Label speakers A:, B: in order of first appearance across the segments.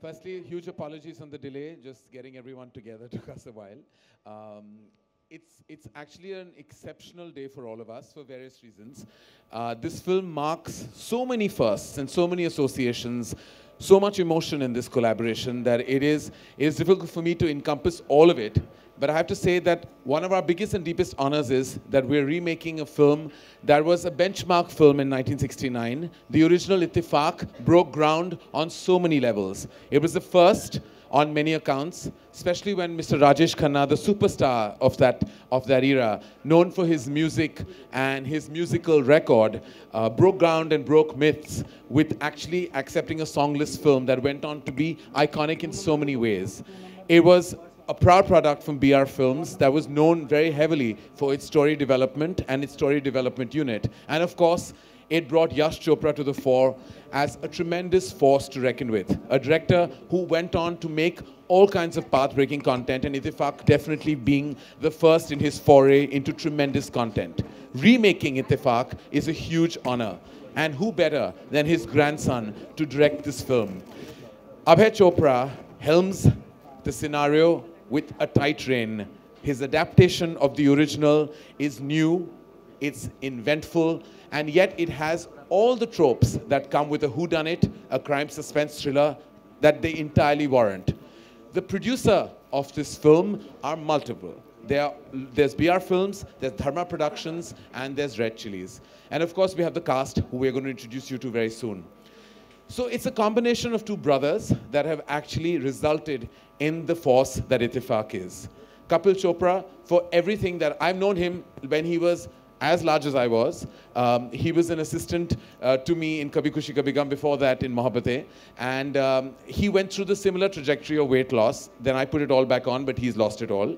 A: Firstly, huge apologies on the delay, just getting everyone together took us a while. It's actually an exceptional day for all of us for various reasons. This film marks so many firsts and so many associations, so much emotion in this collaboration that it is difficult for me to encompass all of it. But I have to say that one of our biggest and deepest honors is that we're remaking a film that was a benchmark film in 1969. The original Ittifaq broke ground on so many levels. It was the first on many accounts, especially when Mr. Rajesh Khanna, the superstar of that era, known for his music and his musical record, broke ground and broke myths with actually accepting a songless film that went on to be iconic in so many ways. It was a proud product from BR Films that was known very heavily for its story development and its story development unit. And of course, it brought Yash Chopra to the fore as a tremendous force to reckon with. A director who went on to make all kinds of path-breaking content, and Ittifaq definitely being the first in his foray into tremendous content. Remaking Ittifaq is a huge honor. And who better than his grandson to direct this film? Abhay Chopra helms the scenario with a tight rein. His adaptation of the original is new, it's inventful, and yet it has all the tropes that come with a whodunit, a crime suspense thriller, that they entirely warrant. The producer of this film are multiple. There's BR Films, there's Dharma Productions, and there's Red Chillies. And of course, we have the cast, who we're going to introduce you to very soon. So it's a combination of two brothers that have actually resulted in the force that Ittifaq is. Kapil Chopra, for everything that I've known him when he was as large as I was. He was an assistant to me in Kabhi Khushi Kabhie Gham, before that in Mohabbatein. And he went through the similar trajectory of weight loss. Then I put it all back on, but he's lost it all.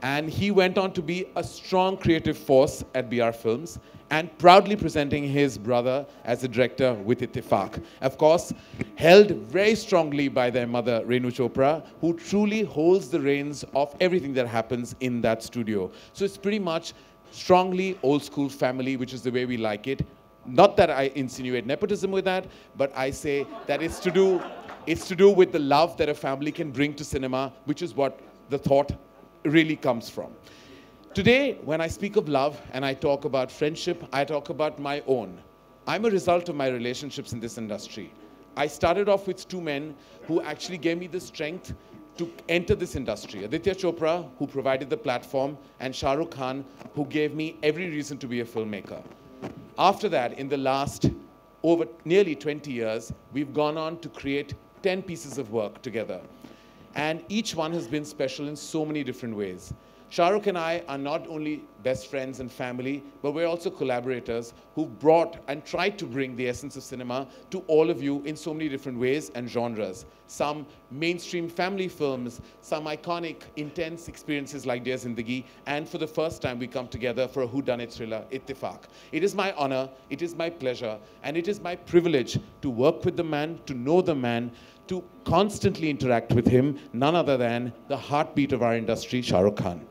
A: And he went on to be a strong creative force at BR Films and proudly presenting his brother as a director with Ittifaq. Of course, held very strongly by their mother, Renu Chopra, who truly holds the reins of everything that happens in that studio. So it's pretty much strongly old school family, which is the way we like it. Not that I insinuate nepotism with that, but I say that it's to do with the love that a family can bring to cinema, which is what the thought really comes from. Today, when I speak of love and I talk about friendship, I talk about my own. I'm a result of my relationships in this industry. I started off with two men who actually gave me the strength to enter this industry. Aditya Chopra, who provided the platform, and Shah Rukh Khan, who gave me every reason to be a filmmaker. After that, in the last over nearly 20 years, we've gone on to create 10 pieces of work together. And each one has been special in so many different ways. Shah Rukh and I are not only best friends and family, but we're also collaborators who brought and tried to bring the essence of cinema to all of you in so many different ways and genres. Some mainstream family films, some iconic, intense experiences like Dear Zindagi, and for the first time we come together for a whodunit thriller, Ittifaq. It is my honor, it is my pleasure, and it is my privilege to work with the man, to know the man, to constantly interact with him, none other than the heartbeat of our industry, Shah Rukh Khan.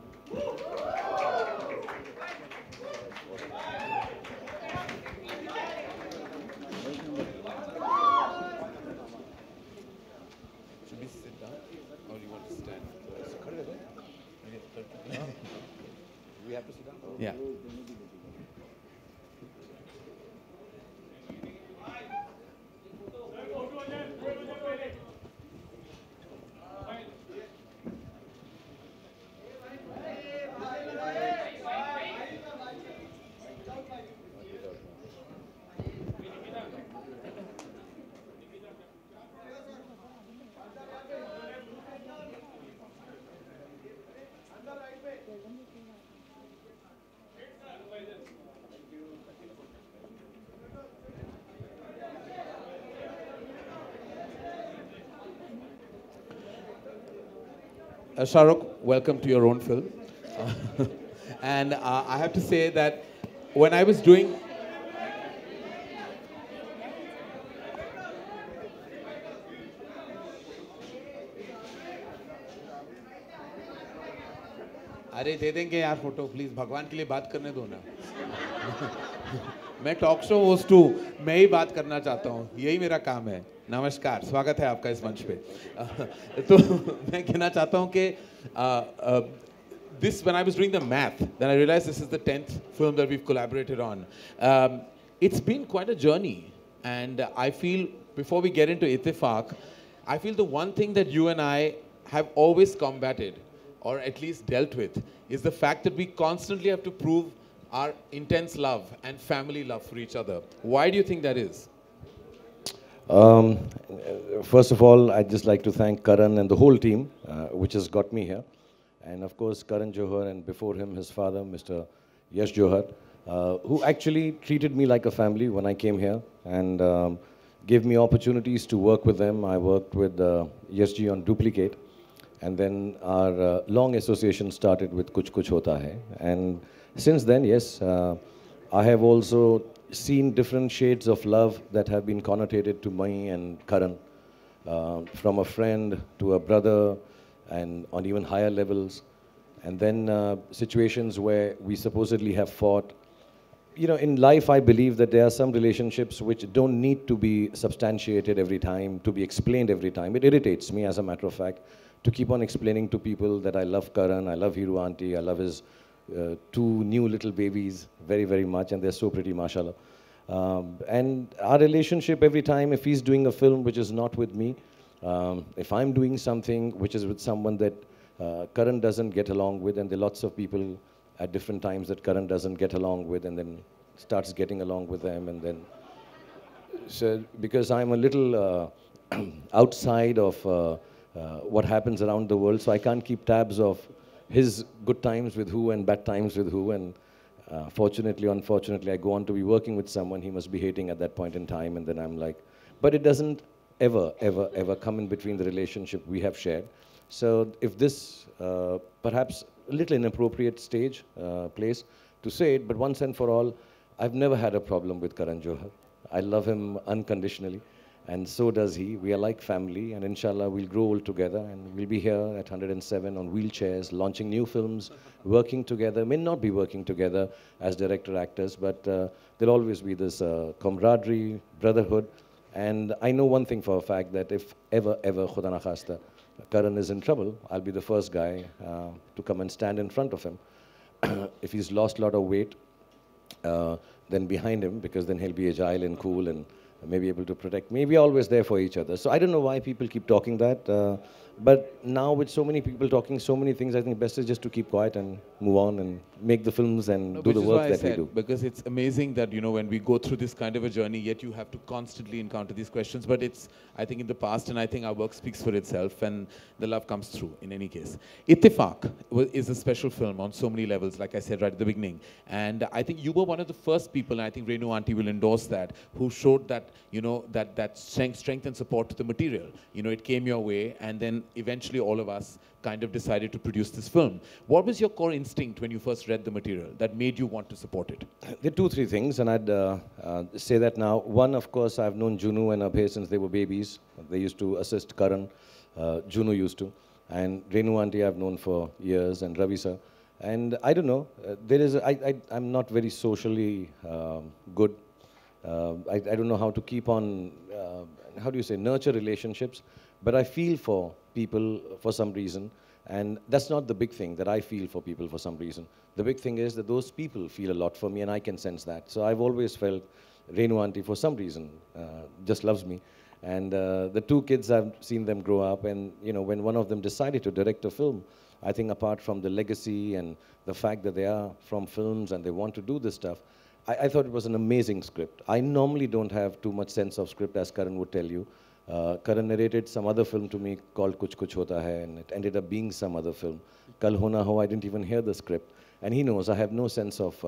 B: We have to sit down?
A: Yeah. Shah Rukh, welcome to your own film. And I have to say that when I was doing... अरे दे देंगे यार photo, please भगवान के लिए बात करने दो ना। मैं टॉक शो होस्ट हूँ, मैं ही बात करना चाहता हूँ, यही मेरा काम है। नमस्कार, स्वागत है आपका इस मंच पे। तो मैं कहना चाहता हूँ कि this when I was doing the math, then I realized this is the 10th film that we've collaborated on. It's been quite a journey, and I feel before we get into Ittifaq, I feel the one thing that you and I have always combated, or at least dealt with, is the fact that we constantly have to prove our intense love and family love for each other. Why do you think that is?
B: Um, First of all, I'd just like to thank Karan and the whole team, which has got me here. And of course, Karan Johar and before him, his father, Mr. Yash Johar, who actually treated me like a family when I came here and gave me opportunities to work with them. I worked with Yash ji on Duplicate. And then our long association started with Kuch Kuch Hota Hai. And since then, yes, I have also seen different shades of love that have been connotated to me and Karan, from a friend to a brother, and on even higher levels. And then situations where we supposedly have fought. You know, in life, I believe that there are some relationships which don't need to be substantiated every time, to be explained every time. It irritates me, as a matter of fact, to keep on explaining to people that I love Karan, I love Hiru Auntie, I love his two new little babies very, very much, and they're so pretty, mashallah. And our relationship every time, if he's doing a film which is not with me, if I'm doing something which is with someone that Karan doesn't get along with, and there are lots of people at different times that Karan doesn't get along with, and then starts getting along with them, and then so because I'm a little outside of what happens around the world, so I can't keep tabs of his good times with who and bad times with who, and fortunately, unfortunately, I go on to be working with someone he must be hating at that point in time, and then I'm like, but it doesn't ever, ever, ever come in between the relationship we have shared. So if this perhaps a little inappropriate stage, place to say it, but once and for all, I've never had a problem with Karan Johar. I love him unconditionally, and so does he. We are like family, and inshallah, we'll grow old together, and we'll be here at 107 on wheelchairs, launching new films, working together. May not be working together as director actors, but there'll always be this camaraderie, brotherhood. And I know one thing for a fact, that if ever, Khuda na khasta, Karan is in trouble, I'll be the first guy to come and stand in front of him. If he's lost a lot of weight, then behind him, because then he'll be agile and cool and maybe able to protect me. We're always there for each other. So I don't know why people keep talking that. But now with so many people talking so many things, I think best is just to keep quiet and move on and make the films and do the work that we do.
A: Because it's amazing that, you know, when we go through this kind of a journey, yet you have to constantly encounter these questions. But it's, I think, in the past, and I think our work speaks for itself, and the love comes through in any case. Ittifaq is a special film on so many levels, like I said right at the beginning. And I think you were one of the first people, and I think Renu Auntie will endorse that, who showed that, you know, that strength and support to the material. You know, it came your way, and then eventually all of us kind of decided to produce this film. What was your core instinct when you first read the material that made you want to support it?
B: There are two, three things, and I'd say that now. One, of course, I've known Junu and Abhay since they were babies. They used to assist Karan. Junu used to. And Renu Auntie I've known for years, and Ravi sir. And I don't know, I'm not very socially good. I don't know how to keep on, how do you say, nurture relationships. But I feel for people for some reason. And that's not the big thing, that I feel for people for some reason. The big thing is that those people feel a lot for me, and I can sense that. So I've always felt Renu Auntie, for some reason, just loves me. And the two kids, I've seen them grow up. And, you know, when one of them decided to direct a film, I think apart from the legacy and the fact that they are from films and they want to do this stuff, I thought it was an amazing script. I normally don't have too much sense of script, as Karan would tell you. Karan narrated some other film to me called Kuch Kuch Hota Hai, and it ended up being some other film. Kal Ho Na Ho, I didn't even hear the script. And he knows I have no sense of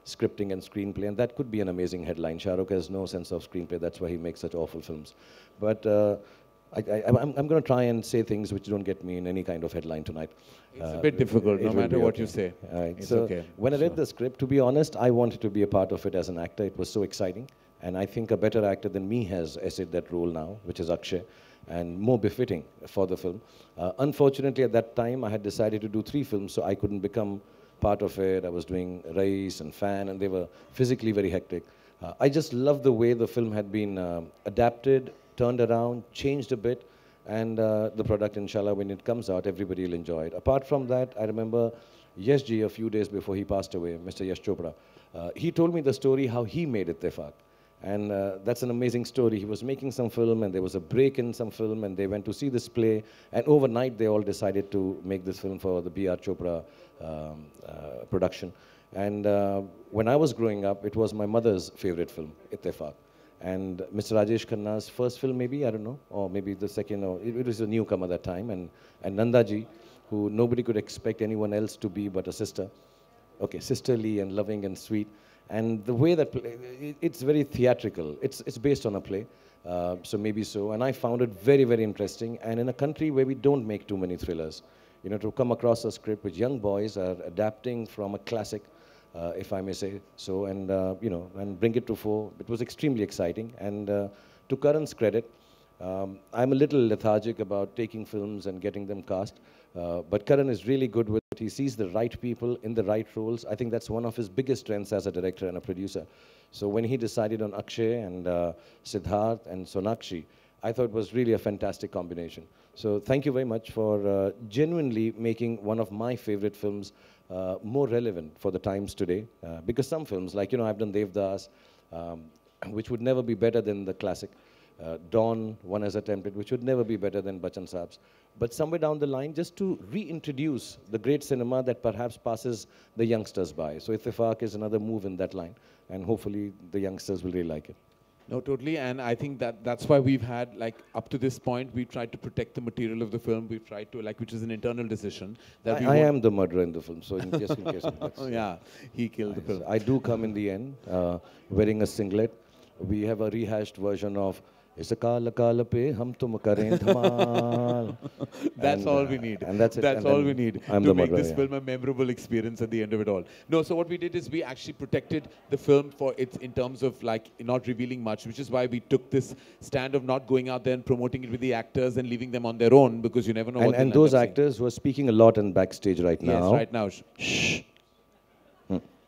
B: scripting and screenplay, and that could be an amazing headline. Shah Rukh has no sense of screenplay, that's why he makes such awful films. But I'm going to try and say things which don't get me in any kind of headline tonight.
A: It's a bit difficult, no matter what you say. It's
B: so
A: okay.
B: When I read the script, to be honest, I wanted to be a part of it as an actor. It was so exciting. And I think a better actor than me has essayed that role now, which is Akshay, and more befitting for the film. Unfortunately, at that time, I had decided to do 3 films, so I couldn't become part of it. I was doing Rais and Fan, and they were physically very hectic. I just loved the way the film had been adapted turned around, changed a bit, and the product, inshallah, when it comes out, everybody will enjoy it. Apart from that, I remember Yash ji, a few days before he passed away, Mr. Yash Chopra, he told me the story how he made Ittifaq. And that's an amazing story. He was making some film, and there was a break in some film, and they went to see this play, and overnight they all decided to make this film for the B.R. Chopra production. And when I was growing up, it was my mother's favorite film, Ittifaq. And Mr. Rajesh Khanna's first film, maybe, I don't know, or maybe the second, or it was a newcomer that time, and Nanda ji, who nobody could expect anyone else to be but a sister. Okay, sisterly and loving and sweet. And the way that it's very theatrical. It's based on a play, so maybe so. And I found it very, very interesting. And in a country where we don't make too many thrillers, you know, to come across a script which young boys are adapting from a classic, if I may say so, and you know, and bring it to fore. It was extremely exciting. And to Karan's credit, I'm a little lethargic about taking films and getting them cast. But Karan is really good with it. He sees the right people in the right roles. I think that's one of his biggest strengths as a director and a producer. So when he decided on Akshay and Siddharth and Sonakshi, I thought it was really a fantastic combination. So thank you very much for genuinely making one of my favorite films more relevant for the times today. Because some films, like, you know, I've done Devdas, which would never be better than the classic. Dawn, one has attempted, which would never be better than Bachchan Saab's. But somewhere down the line, just to reintroduce the great cinema that perhaps passes the youngsters by. So Ittifaq is another move in that line, and hopefully the youngsters will really like it.
A: No, totally, and I think that's why we've had, like, up to this point, we've tried to protect the material of the film. We've tried to, like, which is an internal decision. That
B: I am the murderer in the film, so just in case.
A: Oh, yeah, he killed the film.
B: I do come in the end, wearing a singlet. We have a rehashed version of "Is kaala kaala pe hum tum karen dhamal."
A: That's all we need.
B: And that's it.
A: That's all we need
B: to
A: make this film a memorable experience at the end of it all. No, so what we did is we actually protected the film for its, in terms of, like, not revealing much, which is why we took this stand of not going out there and promoting it with the actors and leaving them on their own, because you never know what they'll
B: and those actors who are speaking a lot in backstage right now.
A: Yes, right now. Shh.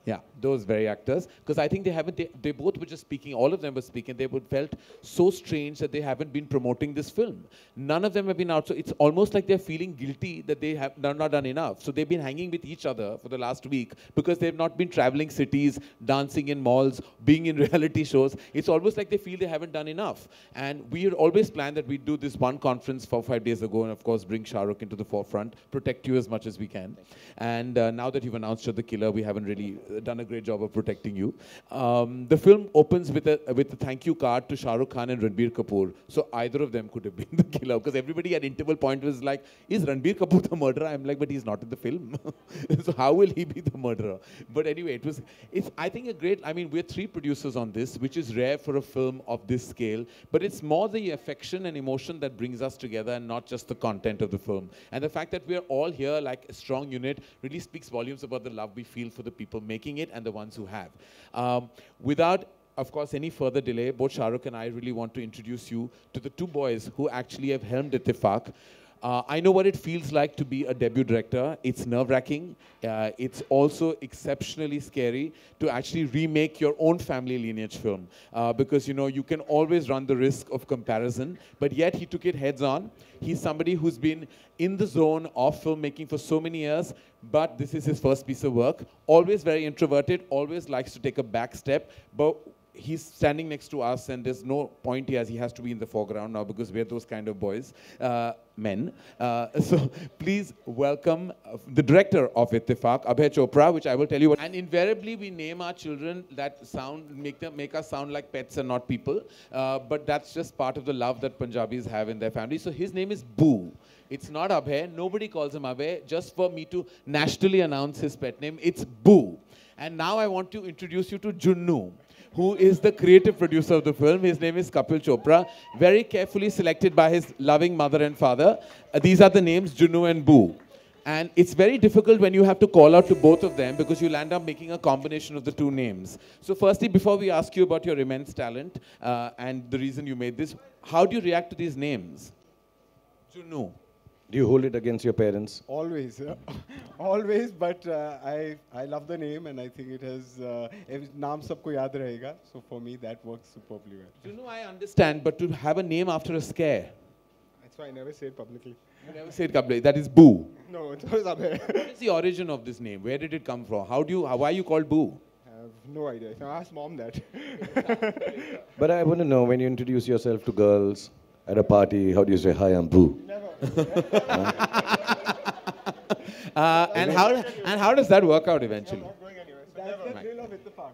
A: Yeah, those very actors, because I think they both were just speaking, all of them were speaking, they would felt so strange that they haven't been promoting this film. None of them have been out, so it's almost like they're feeling guilty that they have not done enough. So they've been hanging with each other for the last week because they've not been traveling cities, dancing in malls, being in reality shows. It's almost like they feel they haven't done enough. And we had always planned that we'd do this one conference 4 or 5 days ago, and of course bring Shah Rukh into the forefront, protect you as much as we can. And now that you've announced you're the killer, we haven't really done a great job of protecting you. The film opens with a thank you card to Shah Rukh Khan and Ranbir Kapoor. So either of them could have been the killer, because everybody at interval point was like, is Ranbir Kapoor the murderer? I'm like, but he's not in the film. So how will he be the murderer? But anyway, it's I think a great, I mean, we're 3 producers on this, which is rare for a film of this scale, but it's more the affection and emotion that brings us together and not just the content of the film. And the fact that we're all here like a strong unit really speaks volumes about the love we feel for the people making it and the ones who have. Without, of course, any further delay, both Shah Rukh and I really want to introduce you to the 2 boys who actually have helmed Ittifaq. I know what it feels like to be a debut director. It's nerve-wracking. It's also exceptionally scary to actually remake your own family lineage film, because, you know, you can always run the risk of comparison, but yet he took it heads on. He's somebody who's been in the zone of filmmaking for so many years, but this is his first piece of work. Always very introverted, always likes to take a back step, but he's standing next to us, and there's no point he has to be in the foreground now, because we're those kind of boys, men. So please welcome the director of Ittifaq, Abhay Chopra, which I will tell you what. And invariably we name our children that make us sound like pets and not people, but that's just part of the love that Punjabis have in their family. So his name is Boo. It's not Abhay. Nobody calls him Abhay. Just for me to nationally announce his pet name, it's Boo. And now I want to introduce you to Junnu, who is the creative producer of the film. His name is Kapil Chopra, very carefully selected by his loving mother and father. These are the names, Junnu and Boo. And it's very difficult when you have to call out to both of them, because you'll end up making a combination of the 2 names. So firstly, before we ask you about your immense talent and the reason you made this, how do you react to these names? Junnu.
B: Do you hold it against your parents?
C: Always, always. But I love the name, and I think it has naam sabko yaad rahega. So for me, that works superbly well.
A: You know, I understand, but to have a name after a scare,
C: That's why I never say it publicly.
A: you never say it publicly. That is Boo.
C: No, it was Abhay.
A: What is the origin of this name? Where did it come from? Why are you called Boo?
C: I have no idea. So ask mom that.
B: But I want to know, when you introduce yourself to girls at a party, how do you say, "Hi, I'm Boo"?
A: And how does that work out eventually?
C: Not going anywhere. That's the thrill of Ittifaq.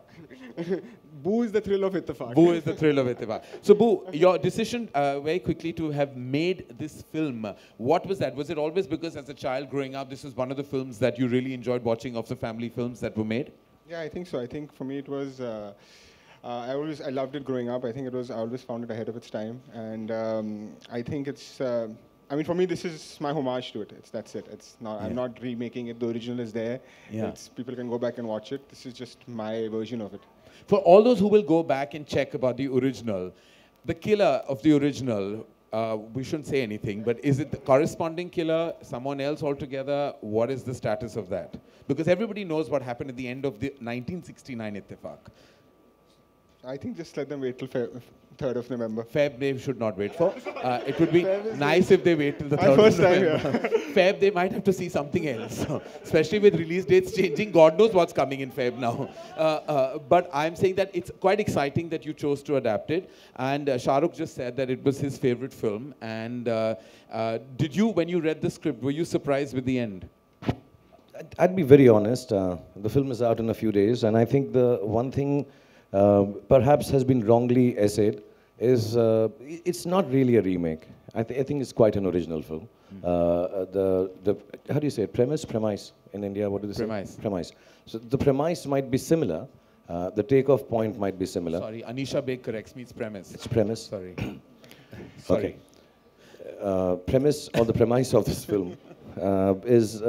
C: Boo is the thrill of Ittifaq.
A: Boo is the thrill of Ittifaq. So Boo, your decision very quickly to have made this film, what was that? Was it always because as a child growing up, this was one of the films that you really enjoyed watching of the family films that were made?
C: Yeah, I think so. I think for me it was. I loved it growing up. I think I always found it ahead of its time, and I think it's. I mean, for me, this is my homage to it. That's it. It's not. I'm not remaking it. The original is there.
A: Yeah.
C: People can go back and watch it. This is just my version of it.
A: For all those who will go back and check about the original, the killer of the original, we shouldn't say anything, but is it the corresponding killer, someone else altogether? What is the status of that? Because everybody knows what happened at the end of the 1969 Ittifaq.
C: I think just let them wait till 3rd of November.
A: Feb they should not wait for. It would be nice if they wait till the
C: My
A: 3rd
C: first
A: of
C: time,
A: November. Feb they might have to see something else. Especially with release dates changing. God knows what's coming in Feb now. But I'm saying that it's quite exciting that you chose to adapt it. And Shah Rukh just said that it was his favorite film. And did you, when you read the script, were you surprised with the end?
B: I'd be very honest. The film is out in a few days, and I think the one thing perhaps has been wrongly essayed is it's not really a remake. I think it's quite an original film. How do you say it? Premise in India. What do they say? Premise. So the premise might be similar. The takeoff point might be similar.
A: Sorry, Anisha Beg corrects me. It's premise.
B: It's premise.
A: Sorry.
B: Okay. Premise or the premise of this film is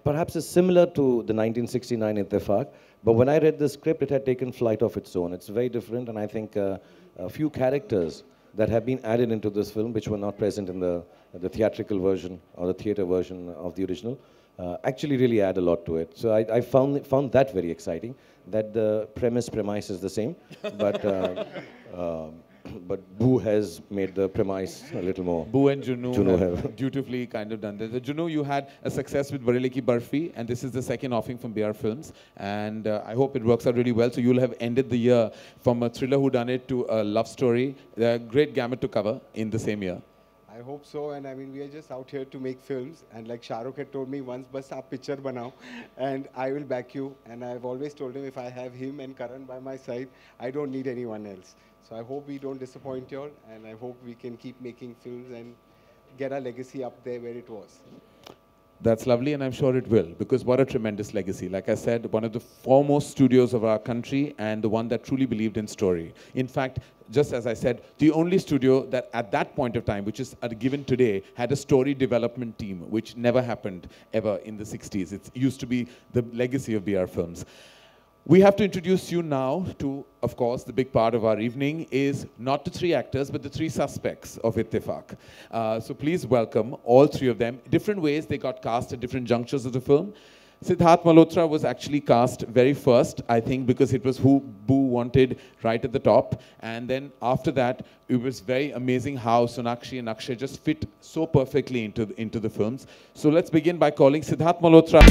B: perhaps is similar to the 1969 Ittifaq, but when I read the script, it had taken flight of its own. It's very different, and I think a few characters that have been added into this film, which were not present in the theatrical version or the theater version of the original, actually really add a lot to it. So I found that very exciting, that the premise is the same, but Boo has made the premise a little more.
A: Boo and Juno have dutifully kind of done this. Juno, you had a success with Bareli Ki Barfi, and this is the second offering from BR Films, and I hope it works out really well. So you'll have ended the year from a thriller whodunit to a love story. A great gamut to cover in the same year.
C: I hope so, and I mean, we are just out here to make films, and like Shah Rukh had told me once, bas aap picture banao, and I will back you, and I've always told him if I have him and Karan by my side, I don't need anyone else. So I hope we don't disappoint you all, and I hope we can keep making films and get our legacy up there where it was.
A: That's lovely, and I'm sure it will, because what a tremendous legacy. Like I said, one of the foremost studios of our country and the one that truly believed in story. In fact, just as I said, the only studio that at that point of time, which is given today, had a story development team, which never happened ever in the 60s. It used to be the legacy of BR Films. We have to introduce you now to, of course, the big part of our evening is not the three actors, but the three suspects of Ittifaq. So please welcome all three of them. Different ways they got cast at different junctures of the film. Siddharth Malhotra was actually cast very first, I think, because it was who Boo wanted right at the top. And then after that, it was very amazing how Sonakshi and Akshay just fit so perfectly into the films. So let's begin by calling Siddharth Malhotra.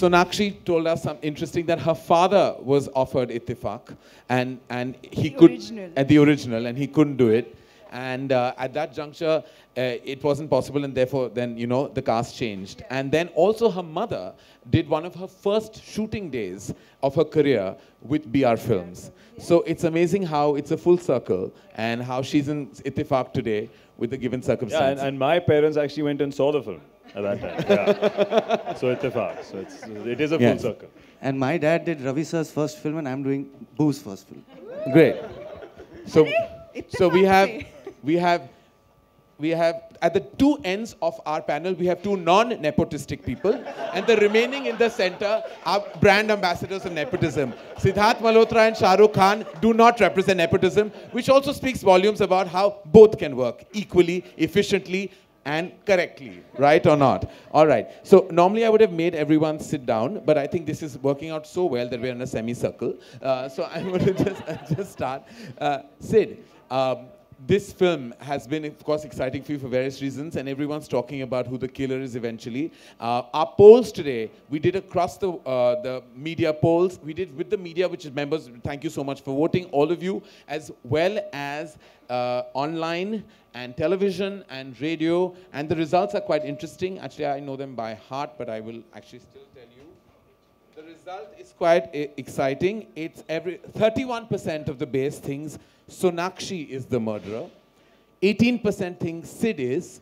A: Sonakshi told us something interesting, that her father was offered Ittifaq and he could
D: original.
A: at the original, and he couldn't do it. And at that juncture, it wasn't possible, and therefore then, you know, the cast changed. And then also her mother did one of her first shooting days of her career with BR Films. So it's amazing how it's a full circle, and how she's in Ittifaq today with the given circumstances.
D: Yeah, and my parents actually went and saw the film at that time. Yeah. So Ittifaq. So it is a full circle.
E: And my dad did Ravi sir's first film, and I'm doing Boo's first film.
A: Great. So, so we have at the two ends of our panel, we have two non-nepotistic people, and the remaining in the center are brand ambassadors of nepotism. Siddharth Malhotra and Shah Rukh Khan do not represent nepotism, which also speaks volumes about how both can work equally, efficiently, and correctly, right or not? All right. So normally I would have made everyone sit down, but I think this is working out so well that we're in a semicircle. So I'm going to just start. Sid, this film has been, of course, exciting for you for various reasons, and everyone's talking about who the killer is eventually. Our polls today, we did across the media polls. We did with the media, which is members. Thank you so much for voting, all of you, as well as online and television and radio. And the results are quite interesting. Actually, I know them by heart, but I will actually still tell you. The result is quite exciting. It's 31% of the base thinks Sonakshi is the murderer. 18% think Sid is.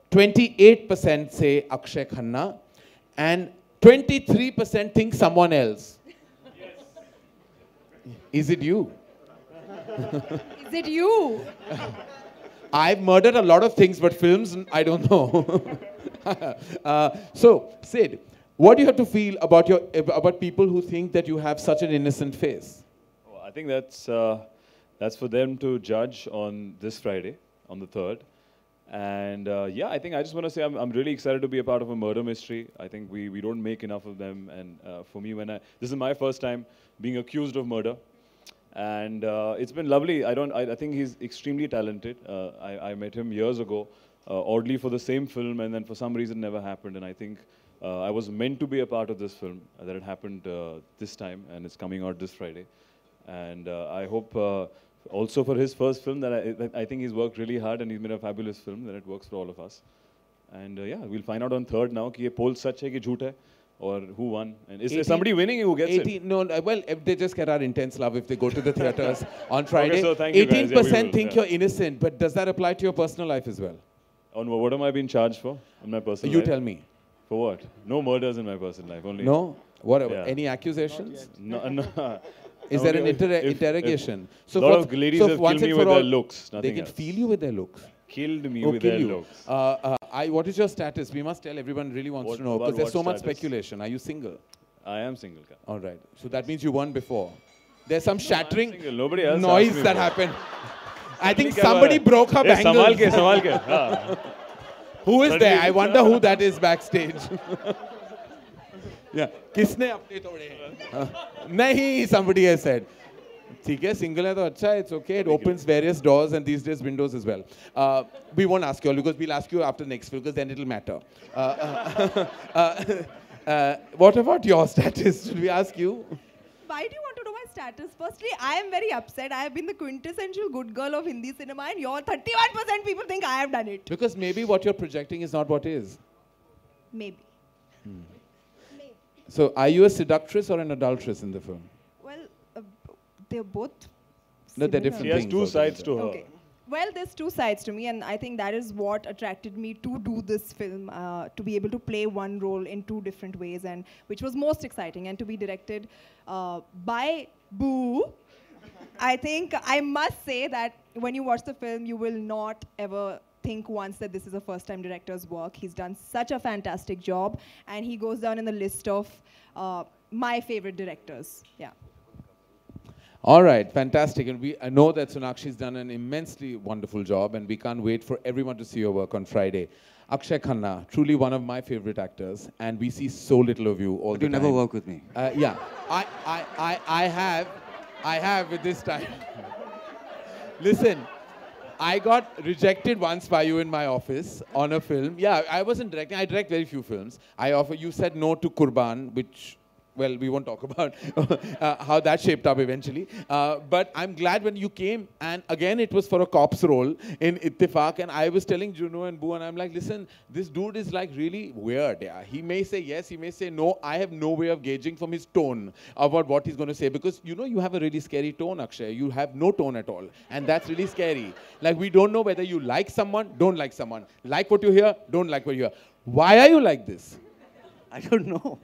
A: 28% say Akshay Khanna. And 23% think someone else. Yes. Is it you?
F: Is it you?
A: I've murdered a lot of things, but films, I don't know. So, Sid, what do you have to feel about people who think that you have such an innocent face?
D: Oh, I think that's for them to judge on this Friday, on the 3rd. And yeah, I think I just want to say I'm really excited to be a part of a murder mystery. I think we don't make enough of them. And for me, this is my first time being accused of murder. And it's been lovely. I think he's extremely talented. I met him years ago, oddly for the same film, and then for some reason never happened. And I think I was meant to be a part of this film, that it happened this time, and it's coming out this Friday. And I hope also for his first film that I think he's worked really hard, and he's made a fabulous film, that it works for all of us. And yeah, we'll find out on 3rd now, कि ये poll सच है कि झूठ है, or who won. And is there somebody winning who gets
A: 18,
D: it?
A: No, well, if they just get our intense love if they go to the theaters on Friday.
D: Okay, so thank you guys.
A: 18% think you're innocent, but does that apply to your personal life as well?
D: On what am I being charged for in my personal
A: You
D: life?
A: tell me.
D: For what? No murders in my personal life, only.
A: No? What?
D: Yeah.
A: Any accusations?
D: No.
A: Is there an
D: A
A: interrogation? So
D: lot of ladies have killed me with their looks.
A: They
D: Nothing
A: can
D: else.
A: feel you with their looks.
D: Killed me with their looks.
A: What is your status? We must tell everyone really wants to know, because there's so much speculation. Are you single?
D: I am single.
A: All right. So that means you won before. There's some shattering
D: Nobody else
A: noise that happened. I think somebody broke her bangles.
D: संभाल के.
A: Who is there? I wonder who that is backstage. Yeah. किसने अपने तोड़े? नहीं, somebody has said. ठीक है, single है तो अच्छा है, it's okay. It opens various doors and these days windows as well. We won't ask you all because we'll ask you after next film because then it'll matter. What about your status? Should we ask you?
F: Why do you want to know my status? Firstly, I am very upset. I have been the quintessential good girl of Hindi cinema, and your 31% people think I have done it.
A: Because maybe what you're projecting is not what is.
F: Maybe.
A: So, are you a seductress or an adulteress in the film?
F: Well, they're both.
A: No, they're
F: similar.
A: different
D: She has
A: things
D: two
A: altogether.
D: sides to her.
F: Okay. Well, there's two sides to me, and I think that is what attracted me to do this film, to be able to play one role in two different ways, and which was most exciting, and to be directed by Boo. I think I must say that when you watch the film, you will not ever think once that this is a first-time director's work. He's done such a fantastic job, and he goes down in the list of my favorite directors. Yeah.
A: All right, fantastic. And I know that Sonakshi's done an immensely wonderful job, and we can't wait for everyone to see your work on Friday. Akshay Khanna, truly one of my favorite actors, and we see so little of you all the time.
E: You never work with me.
A: Yeah, I have with this time. Listen, I got rejected once by you in my office on a film. Yeah, I wasn't directing. I direct very few films. You said no to Kurban, which well, we won't talk about how that shaped up eventually. But I'm glad when you came, and again, it was for a cop's role in Ittifaq, and I was telling Juno and Boo, and I'm like, listen, this dude is like really weird. Yeah. He may say yes, he may say no. I have no way of gauging from his tone about what he's going to say, because you know you have a really scary tone, Akshay. You have no tone at all, and that's really scary. Like, we don't know whether you like someone, don't like someone, like what you hear, don't like what you hear. Why are you like this?
E: I don't know.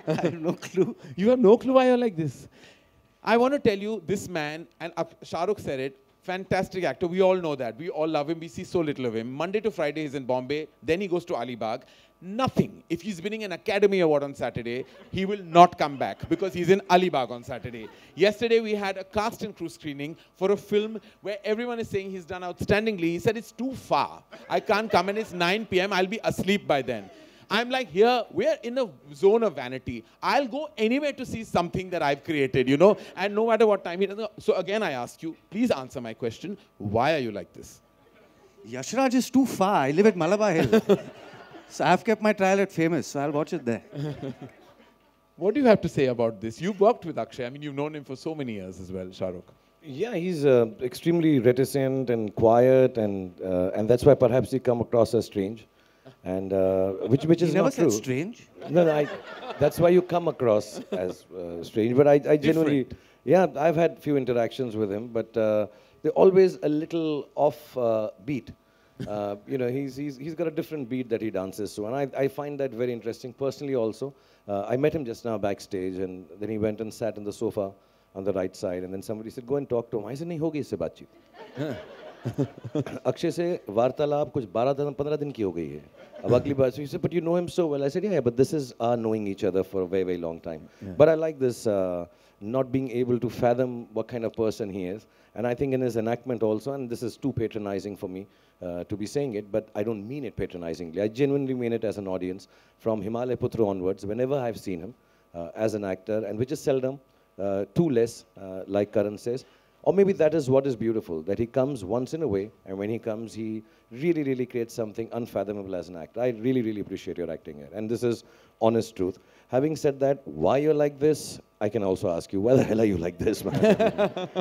E: I have no clue.
A: You have no clue why you're like this. I want to tell you, this man, and Shah Rukh said it, fantastic actor. We all know that. We all love him. We see so little of him. Monday to Friday, he's in Bombay. Then he goes to Alibag. Nothing. If he's winning an Academy Award on Saturday, he will not come back because he's in Alibag on Saturday. Yesterday, we had a cast and crew screening for a film where everyone is saying he's done outstandingly. He said, it's too far. I can't come, and it's 9 p.m. I'll be asleep by then. I'm like, here, we're in a zone of vanity. I'll go anywhere to see something that I've created, you know, and no matter what time it is. So again, I ask you, please answer my question. Why are you like this?
E: Yashraj is too far. I live at Malabar Hill. So I've kept my trial at Famous, so I'll watch it there.
A: What do you have to say about this? You've worked with Akshay. I mean, you've known him for so many years as well, Shah Rukh.
B: Yeah, he's extremely reticent and quiet, and that's why perhaps he come across as strange. And which is
E: never
B: not
E: said
B: true.
E: strange.
B: No, that's why you come across as strange. But I genuinely, yeah, I've had few interactions with him, but they're always a little off beat. You know, he's got a different beat that he dances to, and I find that very interesting personally. Also, I met him just now backstage, and then he went and sat on the sofa on the right side, and then somebody said, "Go and talk to him." I said, "नहीं होगी इससे बातचीत." अक्षय से वार्तालाप कुछ 12-15 दिन की हो गई है. अब अगली बार, he said, "But you know him so well." I said, "Yeah, but this is our knowing each other for a very, very long time." Yeah. But I like this not being able to fathom what kind of person he is. And I think in his enactment also, and this is too patronizing for me to be saying it, but I don't mean it patronizingly. I genuinely mean it as an audience. From Himalaya Putra onwards, whenever I've seen him as an actor, and which is seldom, too less, like Karan says, or maybe that is what is beautiful, that he comes once in a way, and when he comes, he really, really creates something unfathomable as an actor. I really, really appreciate your acting here. And this is honest truth. Having said that, why you're like this, I can also ask you, why the hell are you like this, man?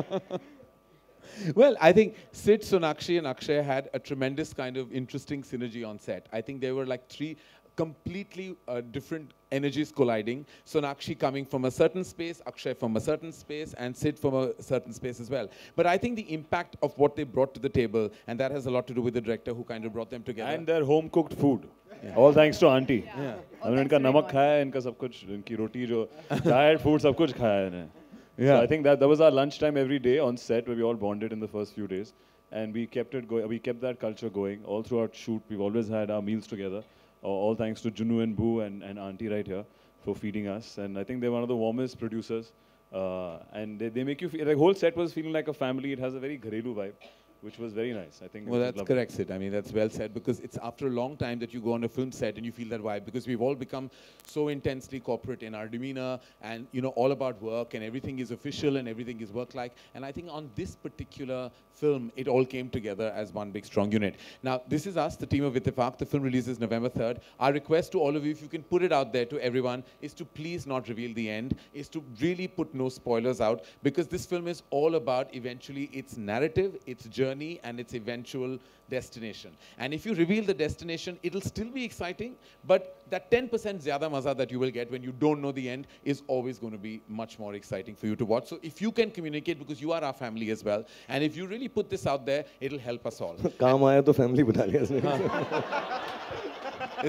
A: Well, I think Sid, Sonakshi, and Akshay had a tremendous kind of interesting synergy on set. I think there were like three completely different energies colliding. Sonakshi coming from a certain space, Akshay from a certain space, and Sid from a certain space as well. But I think the impact of what they brought to the table, and that has a lot to do with the director who kind of brought them together.
D: And their home-cooked food. Yeah. All thanks to auntie.
A: Yeah.
D: हमने इनका नमक खाया, इनका सब कुछ, इनकी रोटी जो diet food सब कुछ खाया इन्हें. Yeah. So I think that was our lunchtime every day on set, where we all bonded in the first few days, and we kept it going. We kept that culture going all throughout shoot. We've always had our meals together. All thanks to Junu and Boo and auntie right here for feeding us. And I think they're one of the warmest producers. And they make you feel, the whole set was feeling like a family. It has a very Gharelu vibe, which was very nice. I think.
A: Well, that's correct, Sid. I mean, that's well said, because it's after a long time that you go on a film set and you feel that vibe, because we've all become so intensely corporate in our demeanor, and you know, all about work, and everything is official and everything is work-like. And I think on this particular film, it all came together as one big strong unit. Now, this is us, the team of Ittifaq. The film releases November 3rd. Our request to all of you, if you can put it out there to everyone, is to please not reveal the end, is to really put no spoilers out, because this film is all about eventually its narrative, its journey, and its eventual destination. And if you reveal the destination, it'll still be exciting, but that 10% zyada maza that you will get when you don't know the end is always going to be much more exciting for you to watch. So if you can communicate, because you are our family as well, and if you really put this out there, it'll help us all.
B: काम आया तो family बना लिया इसने.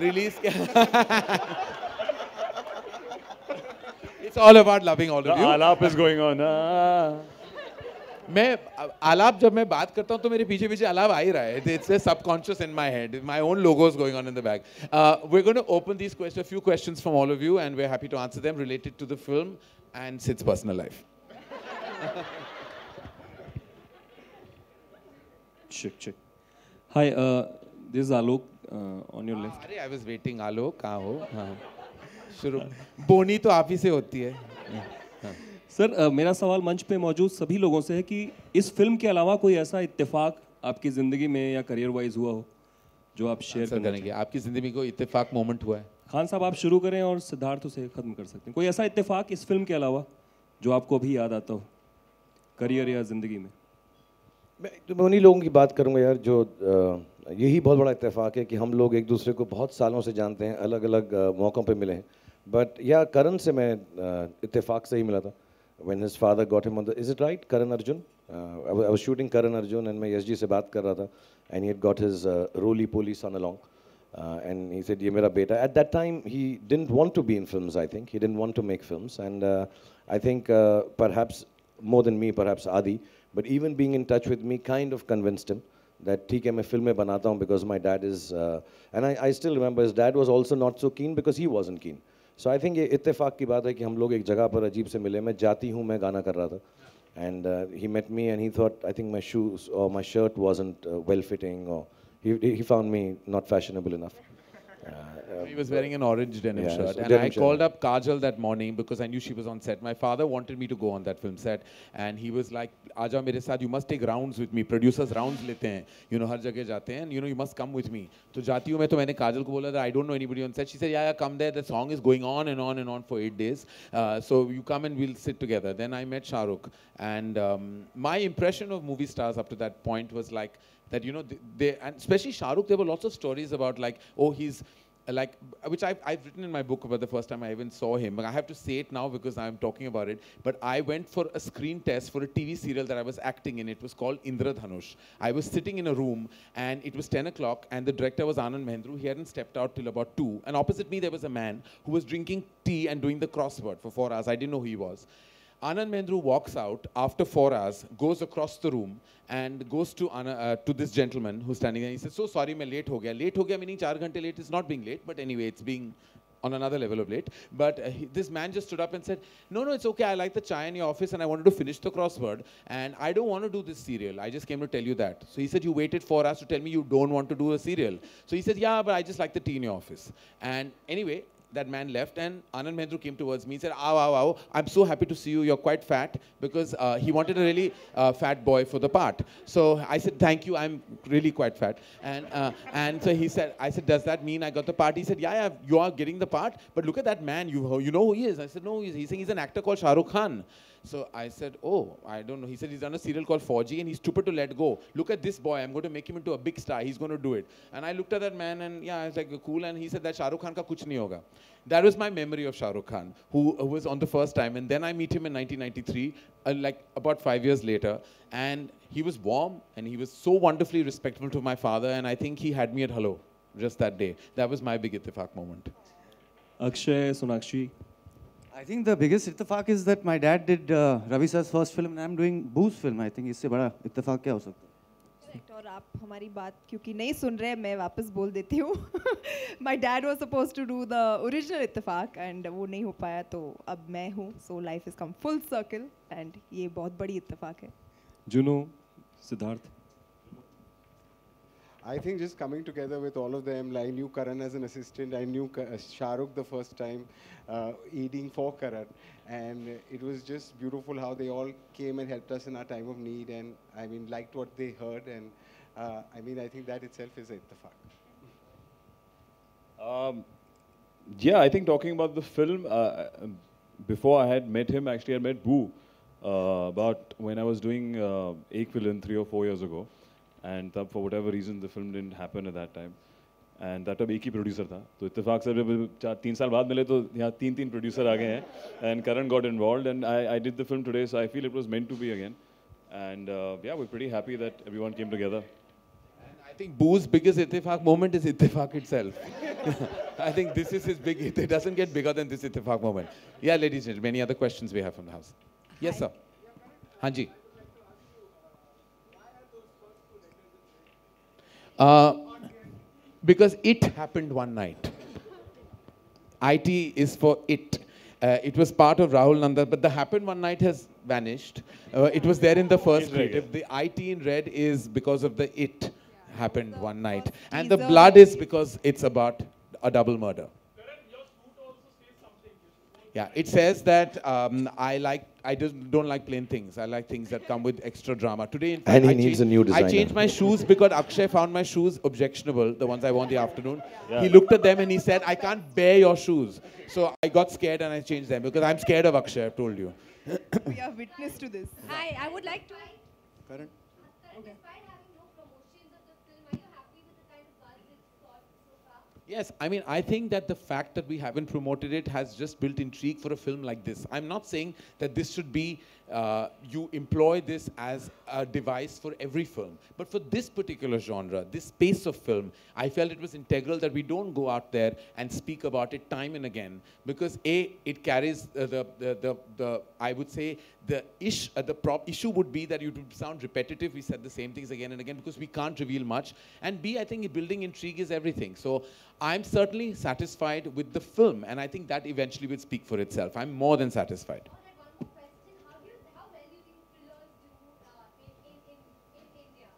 A: Release. It's all about loving all of you.
D: The alap is going on.
A: मैं आलाप जब मैं बात करता हूँ तो मेरे पीछे पीछे आलाप आ ही रहा है. It's a subconscious in my head. My own logos going on in the back. We're going to open these questions, a few questions from all of you, and we're happy to answer them related to the film and Sid's personal life.
G: Check. Hi, this is Alok on your left.
A: अरे I was waiting. आलोक कहाँ हो? हाँ. शुरू. बोनी तो आप ही से होती है.
G: सर, मेरा सवाल मंच पे मौजूद सभी लोगों से है कि इस फिल्म के अलावा कोई ऐसा इत्तेफाक आपकी ज़िंदगी में या करियर वाइज हुआ हो जो आप शेयर
A: करेंगे. आपकी ज़िंदगी में कोई इत्तेफाक मोमेंट हुआ है?
G: खान साहब आप शुरू करें और सिद्धार्थ उसे खत्म कर सकते हैं। कोई ऐसा इत्तेफाक इस फिल्म के अलावा जो आपको अभी याद आता हो करियर या ज़िंदगी में?
B: मैं उन्हीं लोगों की बात करूंगा यार जो यही बहुत बड़ा इत्तेफाक है कि हम लोग एक दूसरे को बहुत सालों से जानते हैं, अलग अलग मौक़ों पे मिले हैं। बट या करण से मैं इत्तेफाक से ही मिला था when his father got him on the, is it right, Karan Arjun? I was shooting Karan Arjun and मैं यश जी से बात कर रहा था and he had got his roly-poly son along and he said ये मेरा बेटा. At that time he didn't want to be in films, I think. He didn't want to make films and I think perhaps more than me, perhaps Adi, but even being in touch with me kind of convinced him that ठीक है मैं फिल्में बनाता हूँ because my dad is and I still remember his dad was also not so keen because he wasn't keen. So I think ये इत्तेफाक की बात है कि हम लोग एक जगह पर अजीब से मिले. मैं जाती हूँ मैं गाना कर रहा था and he met me and he thought I think my shoes or my shirt wasn't well fitting or he found me not fashionable enough.
A: He was wearing an orange denim
B: Yeah,
A: shirt,
B: so
A: and
B: denim
A: I
B: shirt.
A: called up Kajal that morning because I knew she was on set. My father wanted me to go on that film set, and he was like, "Aja mere saath, you must take rounds with me. Producers rounds lete hain, you know, हर जगह जाते हैं, and you know, you must come with me." तो जाती हूँ मैं तो मैंने काजल को बोला that I don't know anybody on set. She said, "Yeah, yeah, come there. The song is going on and on and on for 8 days. So you come and we'll sit together." Then I met Shah Rukh, and my impression of movie stars up to that point was like that, you know, they and especially Shah Rukh, there were lots of stories about like, oh, he's like, which I've written in my book about the first time I even saw him. I have to say it now because I'm talking about it. But I went for a screen test for a TV serial that I was acting in. It was called Indradhanush. I was sitting in a room and it was 10 o'clock and the director was Anand Mehndru. He hadn't stepped out till about 2. And opposite me there was a man who was drinking tea and doing the crossword for 4 hours. I didn't know who he was. Anand Mehndru walks out after 4 hours, goes across the room and goes to this gentleman who's standing there. He says, "So sorry, I'm late ho gaya." Late ho gaya meaning 4 ghante late is not being late, but anyway, it's being on another level of late. But this man just stood up and said, no, it's okay. I like the chai in your office and I wanted to finish the crossword and I don't want to do this serial. I just came to tell you that. So he said, you waited 4 hours to tell me you don't want to do a serial. So he said, yeah, but I just like the tea in your office. And anyway, that man left and Anand Mehndru came towards me. He said, ow, I'm so happy to see you. You're quite fat, because he wanted a really fat boy for the part. So I said, thank you. I'm really quite fat. And so he said, I said, does that mean I got the part? He said, yeah, you are getting the part. But look at that man. You know who he is? I said, no, he's saying he's an actor called Shah Rukh Khan. So I said, oh, I don't know. He said he's done a serial called 4G and he's stupid to let go. Look at this boy. I'm going to make him into a big star. He's going to do it. And I looked at that man and yeah, I was like, cool. And he said that Shah Rukh Khan ka kuch nahi hoga. That was my memory of Shah Rukh Khan, who was on the first time. And then I meet him in 1993, like about 5 years later. And he was warm and he was so wonderfully respectful to my father. And I think he had me at hello just that day. That was my big ittifaq moment.
G: Akshay, Sonakshi.
E: I think the biggest इत्तेफाक is that my dad did Ravi sir's first film and I'm doing Boo's film. I think इससे बड़ा इत्तेफाक क्या हो सकता है?
F: Correct. और आप हमारी बात क्योंकि नहीं सुन रहे, मैं वापस बोल देती हूँ. My dad was supposed to do the original इत्तेफाक and वो नहीं हो पाया, तो अब मैं हूँ. So life has come full circle and ये बहुत बड़ी इत्तेफाक है.
G: Juno, Siddharth.
C: I think just coming together with all of them, I knew Karan as an assistant, I knew Shah Rukh the first time, eating for Karan. And it was just beautiful how they all came and helped us in our time of need and I mean, liked what they heard. And I mean, I think that itself is a ittifaq.
D: Yeah, I think talking about the film, before I had met him, actually I met Boo about when I was doing Ek Villain 3 or 4 years ago. And for whatever reason, the film didn't happen at that time. And that time एक ही producer था. तो इत्तेफाक से 3 साल बाद मिले तो यहाँ 3 producer आ गए हैं. And Karan got involved and I did the film today, so I feel it was meant to be again. And yeah, we're pretty happy that everyone came together.
A: And I think Boo's biggest ittifaq moment is ittifaq itself. I think this is his big, it doesn't get bigger than this ittifaq moment. Yeah, ladies and gentlemen, any other questions we have from the house? Yes, sir. Hanji. Because it happened one night. IT is for it. It was part of Rahul Nanda, but the happened one night has vanished. It was there in the first creative. The IT in red is because of the it happened one night. And the blood is because it's about a double murder. Yeah, it says that I like I just don't like plain things. I like things that come with extra drama. Today, in fact,
B: And he
A: I
B: needs
A: changed-
B: a new
A: I
B: designer.
A: changed my shoes because Akshay found my shoes objectionable, the ones I wore in the afternoon.
D: Yeah.
A: He looked at them and he said, I can't bear your shoes. So I got scared and I changed them because I'm scared of Akshay, I've told you.
F: We are witness to this.
H: I would like to.
C: Karan?
H: Despite having no promotions of the film, are you happy with the kind of buzz it's got so far?
A: Yes, I mean, I think that the fact that we haven't promoted it has just built intrigue for a film like this. I'm not saying that this should be, you employ this as a device for every film. But for this particular genre, this space of film, I felt it was integral that we don't go out there and speak about it time and again. Because A, it carries I would say, the issue would be that it would sound repetitive. We said the same things again and again because we can't reveal much. And B, I think building intrigue is everything. So I'm certainly satisfied with the film, and I think that eventually will speak for itself. I'm more than satisfied.
H: One more question. How well do you think thrillers do in India?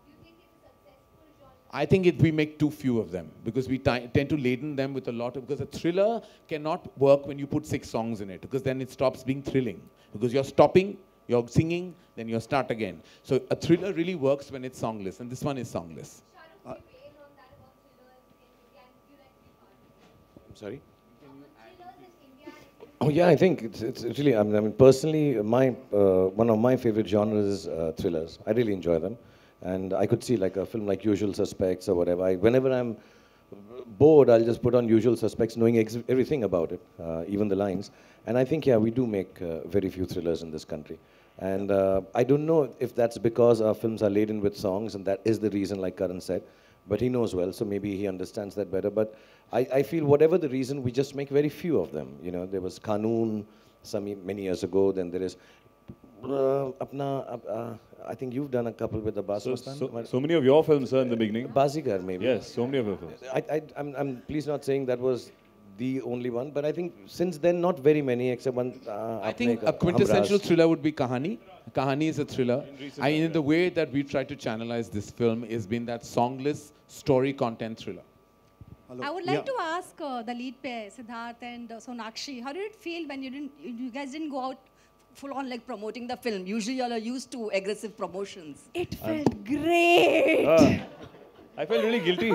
H: Do you think it's a successful genre?
A: I think we make too few of them because we tend to laden them with a lot of, because a thriller cannot work when you put 6 songs in it, because then it stops being thrilling. Because you're stopping, you're singing, then you start again. So a thriller really works when it's songless, and this one is songless.
H: Shahrukh, you weigh in on that about thrillers in India, and you like to be part of it.
B: I'm sorry?
H: Thrillers in India and
B: Oh yeah, I think it's really. I mean, personally, one of my favorite genres is thrillers. I really enjoy them, and I could see like a film like Usual Suspects or whatever. Whenever I'm bored, I'll just put on Usual Suspects, knowing everything about it, even the lines. And I think, yeah, we do make very few thrillers in this country. And I don't know if that's because our films are laden with songs, and that is the reason, like Karan said. But he knows well, so maybe he understands that better. But I feel whatever the reason, we just make very few of them. You know, there was Qanun many years ago. Then there is I think you've done a couple with Abbas Mustan.
D: So many of your films, sir, in the beginning.
B: Bazigar, maybe.
D: Yes, so many of your films.
B: I'm please not saying that was the only one, but I think since then not very many except one.
A: I think a quintessential thriller would be Kahani. Kahani is a thriller. In the way that we try to channelize this film has been that songless story content thriller.
H: I would like to ask the lead pair, Siddharth and Sonakshi, how did it feel when you guys didn't go out full on like promoting the film? Usually you all are used to aggressive promotions.
F: It felt great.
D: I felt really guilty.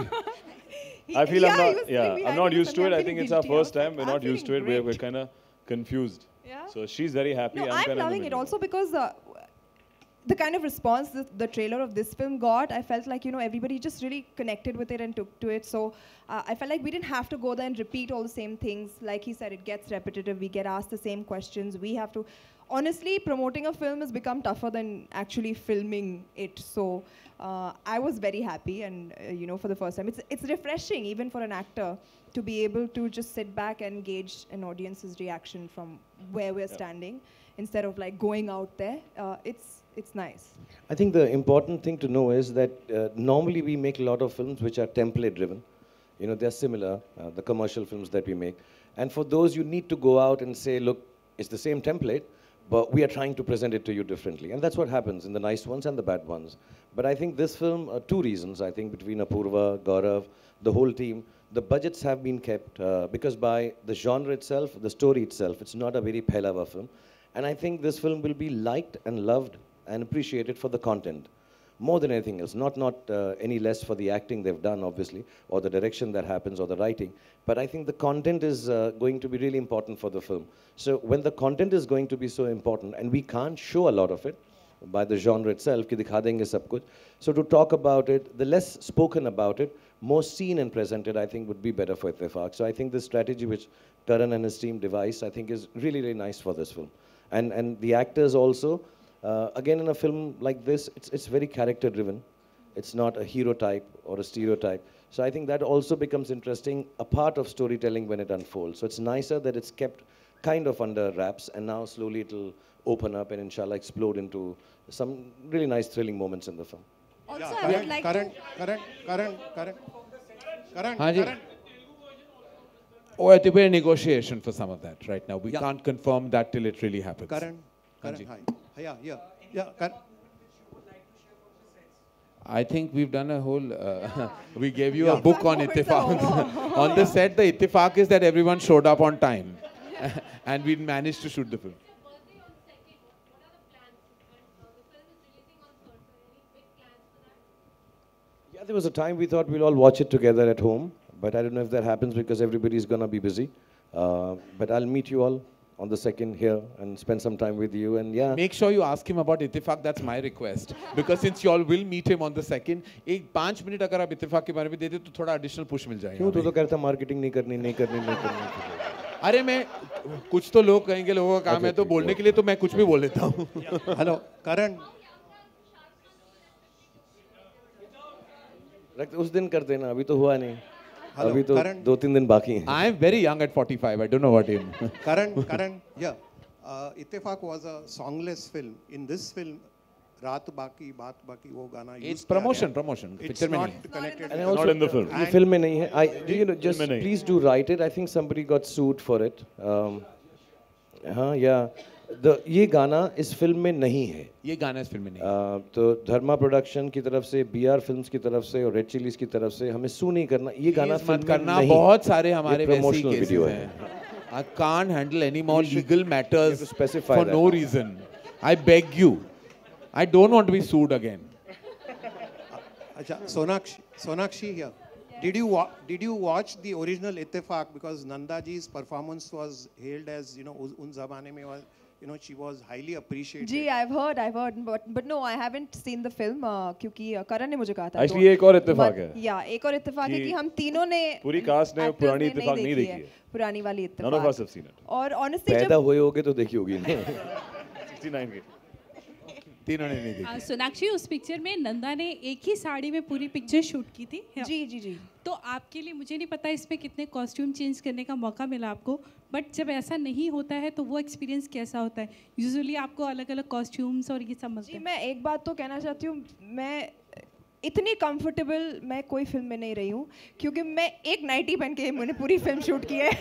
F: I
D: feel
F: yeah,
D: I'm not used to it. I think it's our first time. We're
F: I'm
D: not used to it.
F: feeling
D: We're kind of confused.
F: Yeah.
D: So she's very happy.
F: No,
D: I'm
F: I'm
D: kind of
F: loving it also because the kind of response the trailer of this film got, I felt like, everybody just really connected with it and took to it. So I felt like we didn't have to go there and repeat all the same things. Like he said, it gets repetitive. We get asked the same questions. We have to... Honestly, promoting a film has become tougher than actually filming it. So I was very happy, and for the first time, it's refreshing even for an actor to be able to just sit back and gauge an audience's reaction from where we're standing instead of like going out there. It's nice.
B: I think the important thing to know is that normally we make a lot of films which are template driven. They're similar, the commercial films that we make. And for those, you need to go out and say, look, it's the same template, but we are trying to present it to you differently. And that's what happens in the nice ones and the bad ones. But I think this film, 2 reasons, I think, between Apurva, Gaurav, the whole team, the budgets have been kept because by the genre itself, the story itself, it's not a very pehlava film. And I think this film will be liked and loved and appreciated for the content, more than anything else. Not any less for the acting they've done, obviously, or the direction that happens, or the writing. But I think the content is going to be really important for the film. So when the content is going to be so important, and we can't show a lot of it by the genre itself, ki dikha denge sab kuch. So to talk about it, the less spoken about it, more seen and presented, I think would be better for Ittifaq. So I think this strategy which Karan and his team devised, I think is really, really nice for this film. And the actors also, again, in a film like this, it's very character driven. It's not a hero type or a stereotype. So I think that also becomes interesting, a part of storytelling when it unfolds. So it's nicer that it's kept kind of under wraps, and now slowly it'll open up and inshallah explode into some really nice thrilling moments in the film.
H: Also, I would like to...
A: Karan. Oh, I think we're in negotiation for some of that right now. We can't confirm that till it really happens.
I: Karan, hi. Yeah, Karan.
A: I think we've done a whole, we gave you a book on Ittifaq. On the set, the Ittifaq is that everyone showed up on time. And we managed to shoot the film.
B: Yeah, there was a time we thought we'll all watch it together at home, but I don't know if that happens because everybody's gonna be busy. But I'll meet you all on the 2nd here and spend some time with you. And yeah,
A: Make sure you ask him about Ittifaq. That's my request. Because since you all will meet him on the 2nd, एक 5 minute अगर आप इत्तेफाक के बारे में देते तो थोड़ा additional push मिल जाएगा.
B: क्यों तू तो कहता मार्केटिंग नहीं करनी, नहीं करनी, नहीं करनी.
A: अरे मैं कुछ तो लोग कहेंगे लोगों का काम है तो बोलने के लिए तो मैं कुछ भी बोल देता हूँ.
I: Hello, Karan.
B: उस दिन करते ना, अभी तो हुआ नहीं.
I: Hello,
B: अभी तो
I: Karan.
B: 2-3 दिन बाकी हैं.
A: I am very young at 45. I don't know what him.
I: Karan, yeah. Ittifaq was a songless film. In this film, Raat Baki, Baat Baki, वो गाना use
A: It's
I: किया गया.
A: promotion.
I: It's
A: Picture में
I: not
A: नहीं है.
I: connected.
B: And
I: with-
B: also,
D: Not in the film.
B: ये film में नहीं है. You know, just
D: में नहीं.
B: please do write it. I think somebody got sued for it. हाँ, yeah. ये गाना इस फिल्म में नहीं है.
A: ये गाना इस फिल्म में नहीं.
B: तो धर्मा प्रोडक्शन की तरफ से, BR फिल्म्स की तरफ से और रेड चिलीज की तरफ से हमें सू नहीं करना. ये गाना
A: Please
B: फिल्म
A: मत
B: में
A: करना.
B: नहीं.
A: बहुत सारे हमारे
B: ये
A: वैसे ही
B: promotional
A: cases
B: video
A: हैं.
B: है.
A: I can't handle any more legal matters
B: to specify
A: for
B: that.
A: no reason. I beg you. I don't want to be sued again.
I: Acha, Sonakshi here. Did you watch the original Ittifaq? Because Nanda ji's performance was hailed as, you know, उन ज़माने में was, you know, she was highly appreciated.
F: Ji, I've heard, but no, I haven't seen the film क्योंकि करण ने मुझे कहा था.
D: Actually, ये एक और इत्तेफाक है.
F: या एक और इत्तेफाक है
D: कि
F: कि हम तीनों ने
D: पूरी cast ने
F: actors
D: पुरानी
F: ने
D: इत्तेफाक नहीं देखी है.
F: पुरानी वाली इत्तेफाक.
D: None of us have seen it.
F: और honestly
B: पैदा
F: जब
B: हुए होगे तो देखी होगी.
D: 69 के.
A: तीनों ने नहीं देखी.
J: सोनाक्षी, उस पिक्चर में नंदा ने एक ही साड़ी में पूरी पिक्चर शूट की थी.
F: जी.
J: तो आपके लिए मुझे नहीं पता इसमें कितने कॉस्ट्यूम चेंज करने का मौका मिला आपको, बट जब ऐसा नहीं होता है तो वो एक्सपीरियंस कैसा होता है? यूजुअली आपको अलग अलग कॉस्ट्यूम्स और ये सब मिलते
F: जी,
J: हैं.
F: मैं एक बात तो कहना चाहती हूँ, मैं इतनी कंफर्टेबल मैं कोई फिल्म में नहीं रही हूँ क्योंकि मैं एक नाइटी पहन के मैंने पूरी फिल्म शूट की है.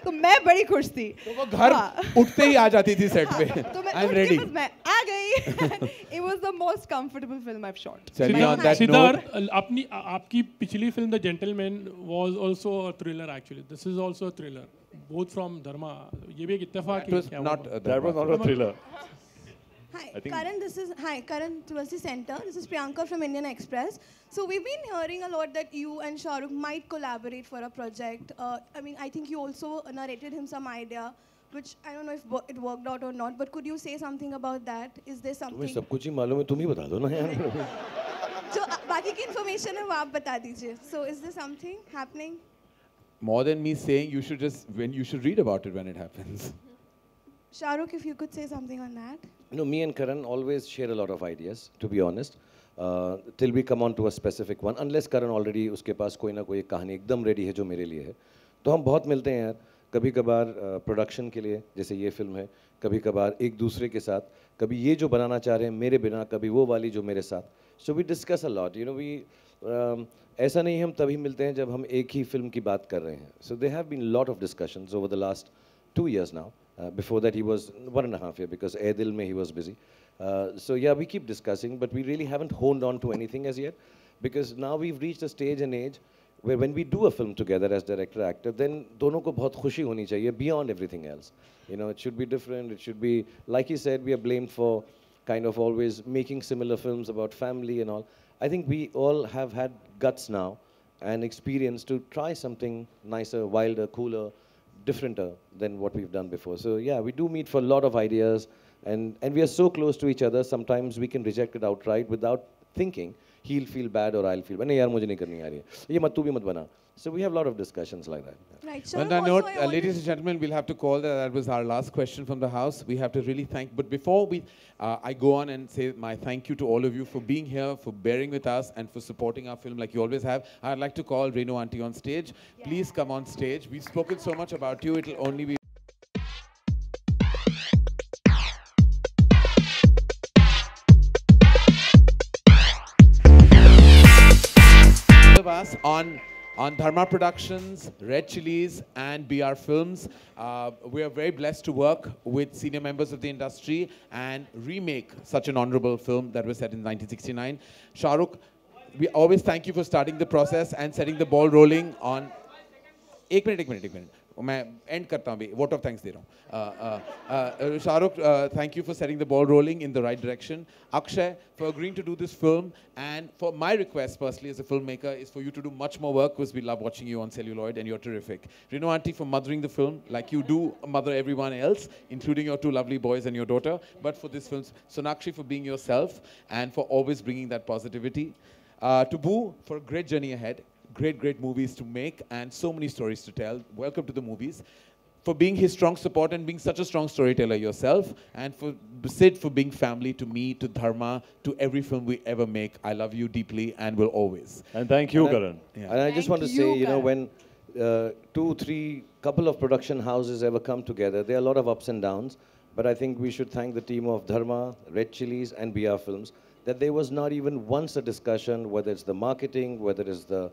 F: तो मैं बड़ी खुश थी.
A: तो वो घर उठते ही आ जाती थी सेट पे.
F: तो मैं
A: I'm
F: उठ के
A: ready.
F: बस मैं आ गई. It was the most comfortable film I've shot.
A: चलिए on that note.
K: सिद्धार्थ, अपनी आपकी पिछली film the gentleman was also a thriller actually. This is also a thriller, both from Dharma. ये भी एक इत्तेफाक
A: That was
K: है.
A: not
D: That was not a thriller.
L: Hi,
D: I think-
L: Karan Tulsi Center. This is Priyanka from Indian Express. So we've been hearing a lot that you and Shah Rukh might collaborate for a project. I mean, I think you also narrated him some idea, which I don't know if it worked out or not. But could you say something about that? Is there
B: तुम्हें
L: something?
B: सब कुछ ही मालूम है, तुम ही बता दो ना यार.
L: जो बाकी की information है वो आप बता दीजिए. So is there something happening?
A: More than me saying, you should read about it when it happens.
L: Shah Rukh, if you could say something on that.
B: No, me and Karan always share a lot of ideas, to be honest. Till we come on to a specific one, unless Karan already उसके पास कोई ना कोई एक कहानी एकदम ready है जो मेरे लिए है, तो हम बहुत मिलते हैं यार. कभी कभार प्रोडक्शन के लिए, जैसे ये फिल्म है, कभी कभार एक दूसरे के साथ, कभी ये जो बनाना चाह रहे हैं मेरे बिना, कभी वो वाली जो मेरे साथ. So we discuss a lot, you know, ऐसा नहीं हम तभी मिलते हैं जब हम एक ही फिल्म की बात कर रहे हैं. So there have been a lot of discussions over the last 2 years now. Before that he was 1.5 years because Ae Dil mein he was busy. So yeah, we keep discussing, but we really haven't honed on to anything as yet, because now we've reached a stage and age where when we do a film together as director actor, then दोनों को बहुत खुशी होनी चाहिए beyond everything else. You know, it should be different. It should be, like he said, we are blamed for kind of always making similar films about family and all. I think we all have had guts now and experience to try something nicer, wilder, cooler, differenter than what we've done before. So yeah, we do meet for a lot of ideas, and we are so close to each other. Sometimes we can reject it outright without thinking he'll feel bad or I'll feel bad. नहीं यार मुझे नहीं करनी आ रही है. ये मत तू भी मत बना. So we have a lot of discussions like that.
L: Right.
A: On that note, ladies and gentlemen, we'll have to call that was our last question from the house. We have to really thank, but before I go on and say my thank you to all of you for being here, for bearing with us, and for supporting our film like you always have. I'd like to call Renu Auntie on stage. Yeah. Please come on stage. We've spoken so much about you, it'll only be of us on Dharma Productions, Red Chilies, and BR Films. We are very blessed to work with senior members of the industry and remake such an honorable film that was set in 1969. Shah Rukh, we always thank you for starting the process and setting the ball rolling on... एक minute मैं end करता हूँ भी, vote of thanks दे रहा हूँ. Shahrukh, thank you for setting the ball rolling in the right direction. Akshay, for agreeing to do this film, and for my request personally as a filmmaker is for you to do much more work because we love watching you on Celluloid and you're terrific. Renu Auntie for mothering the film like you do mother everyone else, including your two lovely boys and your daughter, but for this film, Sonakshi for being yourself and for always bringing that positivity. To Boo, for a great journey ahead, great movies to make and so many stories to tell. Welcome to the movies. For being his strong support and being such a strong storyteller yourself, and for Sid for being family to me, to Dharma, to every film we ever make. I love you deeply and will always.
D: And thank you, Karan.
A: Yeah.
B: And I just want to say, you know, when 2-3 couple of production houses ever come together, there are a lot of ups and downs, but I think we should thank the team of Dharma, Red Chillies and BR Films, that there was not even once a discussion, whether it's the marketing, whether it's the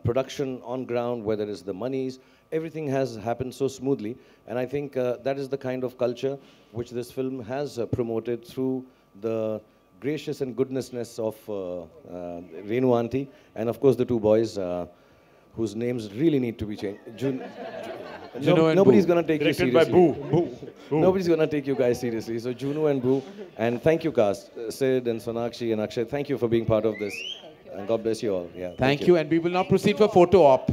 B: production on ground, whether it's the monies, everything has happened so smoothly. And I think that is the kind of culture which this film has promoted through the gracious and goodnessness of Renu Auntie, and of course the two boys whose names really need to be changed. Nobody's going to take you seriously.
D: Directed by Boo.
B: Nobody's going to take you guys seriously. So Juno and Boo, and thank you cast, Sid and Sonakshi and Akshay, thank you for being part of this. And God bless you all. Yeah.
A: Thank you, and we will now proceed for photo op.